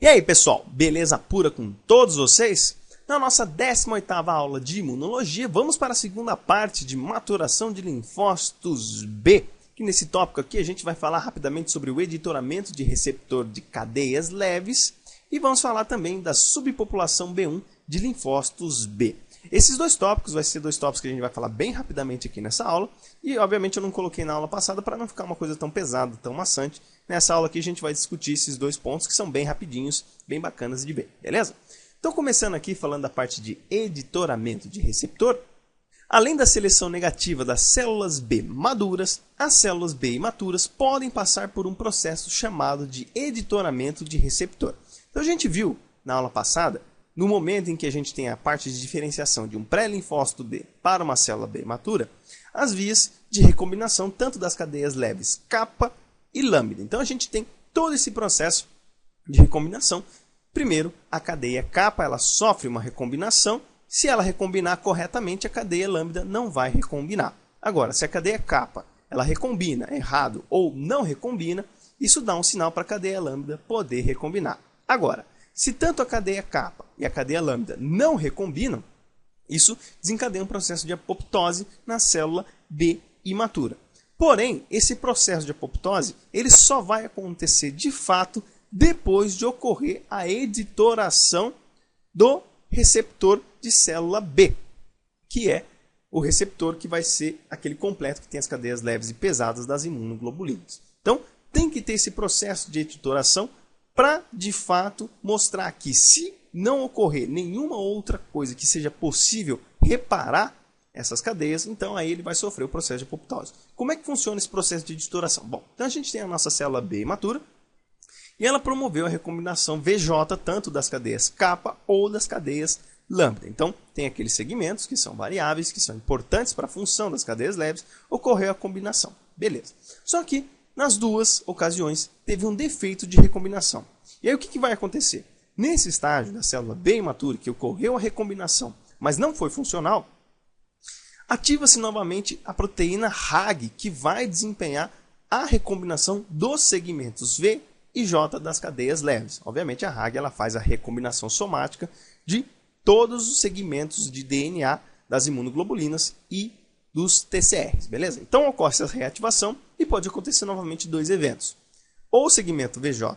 E aí pessoal, beleza pura com todos vocês? Na nossa 18ª aula de imunologia, vamos para a segunda parte de maturação de linfócitos B. Que nesse tópico aqui a gente vai falar rapidamente sobre o editoramento de receptor de cadeias leves e vamos falar também da subpopulação B1 de linfócitos B. Esses dois tópicos vai ser dois tópicos que a gente vai falar bem rapidamente aqui nessa aula e obviamente eu não coloquei na aula passada para não ficar uma coisa tão pesada, tão maçante. Nessa aula aqui a gente vai discutir esses dois pontos que são bem rapidinhos, bem bacanas de ver, beleza? Então começando aqui falando da parte de editoramento de receptor, além da seleção negativa das células B maduras, as células B imaturas podem passar por um processo chamado de editoramento de receptor. Então a gente viu na aula passada, no momento em que a gente tem a parte de diferenciação de um pré-linfócito B para uma célula B imatura, as vias de recombinação tanto das cadeias leves kappa e lambda. Então a gente tem todo esse processo de recombinação. Primeiro, a cadeia kappa ela sofre uma recombinação. Se ela recombinar corretamente, a cadeia lambda não vai recombinar. Agora, se a cadeia kappa ela recombina errado ou não recombina, isso dá um sinal para a cadeia lambda poder recombinar. Agora, se tanto a cadeia kappa e a cadeia lambda não recombinam, isso desencadeia um processo de apoptose na célula B imatura. Porém, esse processo de apoptose ele só vai acontecer de fato depois de ocorrer a editoração do receptor de célula B, que é o receptor que vai ser aquele completo que tem as cadeias leves e pesadas das imunoglobulinas. Então, tem que ter esse processo de editoração para, de fato, mostrar que se não ocorrer nenhuma outra coisa que seja possível reparar essas cadeias, então aí ele vai sofrer o processo de apoptose. Como é que funciona esse processo de editoração? Bom, então a gente tem a nossa célula B imatura e ela promoveu a recombinação VJ tanto das cadeias kappa ou das cadeias lambda. Então tem aqueles segmentos que são variáveis, que são importantes para a função das cadeias leves, ocorreu a combinação. Beleza. Só que nas duas ocasiões teve um defeito de recombinação. E aí o que vai acontecer? Nesse estágio da célula B imatura, que ocorreu a recombinação, mas não foi funcional, ativa-se novamente a proteína RAG, que vai desempenhar a recombinação dos segmentos V e J das cadeias leves. Obviamente a RAG ela faz a recombinação somática de todos os segmentos de DNA das imunoglobulinas e dos TCRs, beleza? Então ocorre essa reativação e pode acontecer novamente dois eventos. Ou o segmento VJ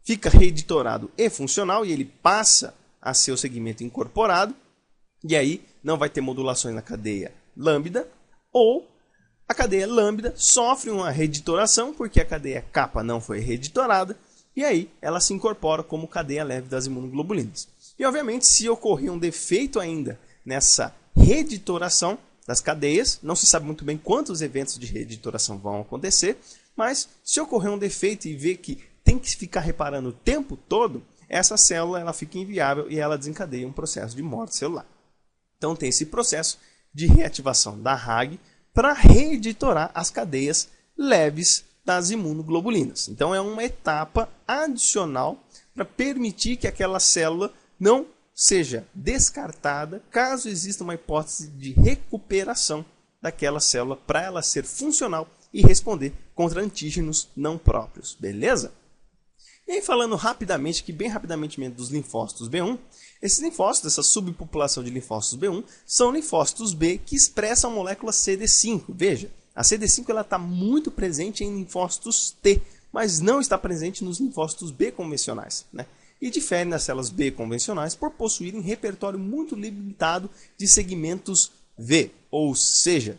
fica reeditorado e funcional e ele passa a ser o segmento incorporado e aí não vai ter modulações na cadeia lambda, ou a cadeia lambda sofre uma reeditoração porque a cadeia kappa não foi reeditorada e aí ela se incorpora como cadeia leve das imunoglobulinas. E obviamente se ocorrer um defeito ainda nessa reeditoração das cadeias, não se sabe muito bem quantos eventos de reeditoração vão acontecer, mas se ocorrer um defeito e ver que tem que ficar reparando o tempo todo, essa célula ela fica inviável e ela desencadeia um processo de morte celular. Então tem esse processo de reativação da RAG para reeditorar as cadeias leves das imunoglobulinas. Então é uma etapa adicional para permitir que aquela célula não seja descartada caso exista uma hipótese de recuperação daquela célula para ela ser funcional e responder contra antígenos não próprios, beleza? E aí falando rapidamente, bem rapidamente mesmo dos linfócitos B1, esses linfócitos, essa subpopulação de linfócitos B1, são linfócitos B que expressam a molécula CD5. Veja, a CD5 está muito presente em linfócitos T, mas não está presente nos linfócitos B convencionais, né? E difere das células B convencionais por possuírem repertório muito limitado de segmentos V, ou seja,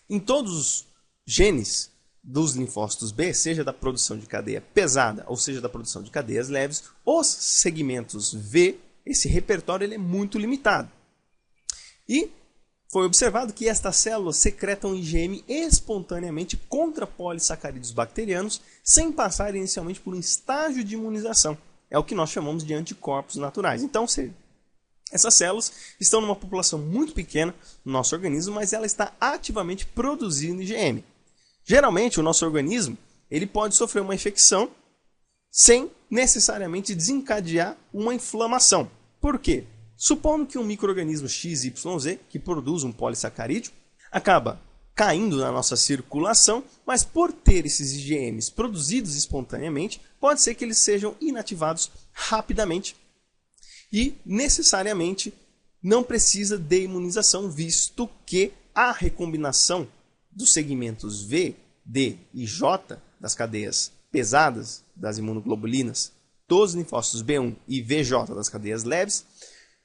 em todos os genes dos linfócitos B, seja da produção de cadeia pesada ou seja da produção de cadeias leves, os segmentos V, esse repertório ele é muito limitado. E foi observado que estas células secretam IgM espontaneamente contra polissacarídeos bacterianos sem passar inicialmente por um estágio de imunização. É o que nós chamamos de anticorpos naturais. Então, essas células estão numa população muito pequena no nosso organismo, mas ela está ativamente produzindo IgM. Geralmente, o nosso organismo ele pode sofrer uma infecção sem necessariamente desencadear uma inflamação. Por quê? Supondo que um micro-organismo XYZ, que produz um polissacarídeo, acaba caindo na nossa circulação, mas por ter esses IgMs produzidos espontaneamente, pode ser que eles sejam inativados rapidamente e necessariamente não precisa de imunização, visto que a recombinação dos segmentos V, D e J das cadeias pesadas das imunoglobulinas dos linfócitos B1 e VJ das cadeias leves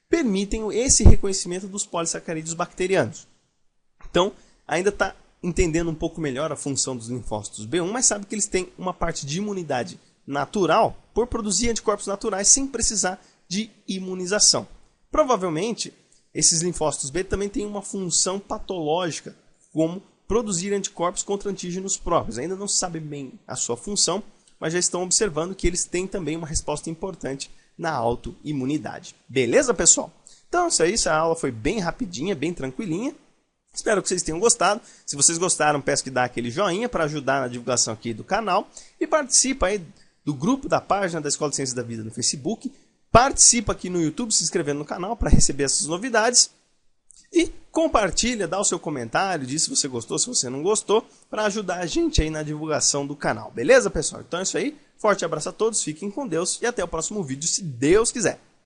permitem esse reconhecimento dos polissacarídeos bacterianos. Então, ainda está entendendo um pouco melhor a função dos linfócitos B1, mas sabe que eles têm uma parte de imunidade natural por produzir anticorpos naturais sem precisar de imunização. Provavelmente, esses linfócitos B também têm uma função patológica, como produzir anticorpos contra antígenos próprios. Ainda não se sabe bem a sua função, mas já estão observando que eles têm também uma resposta importante na autoimunidade. Beleza, pessoal? Então, isso aí, essa aula foi bem rapidinha, bem tranquilinha. Espero que vocês tenham gostado. Se vocês gostaram, peço que dá aquele joinha para ajudar na divulgação aqui do canal. E participa aí do grupo da página da Escola de Ciências da Vida no Facebook. Participa aqui no YouTube, se inscrevendo no canal para receber essas novidades. E compartilha, dá o seu comentário, diz se você gostou, se você não gostou, para ajudar a gente aí na divulgação do canal. Beleza, pessoal? Então é isso aí. Forte abraço a todos, fiquem com Deus e até o próximo vídeo, se Deus quiser.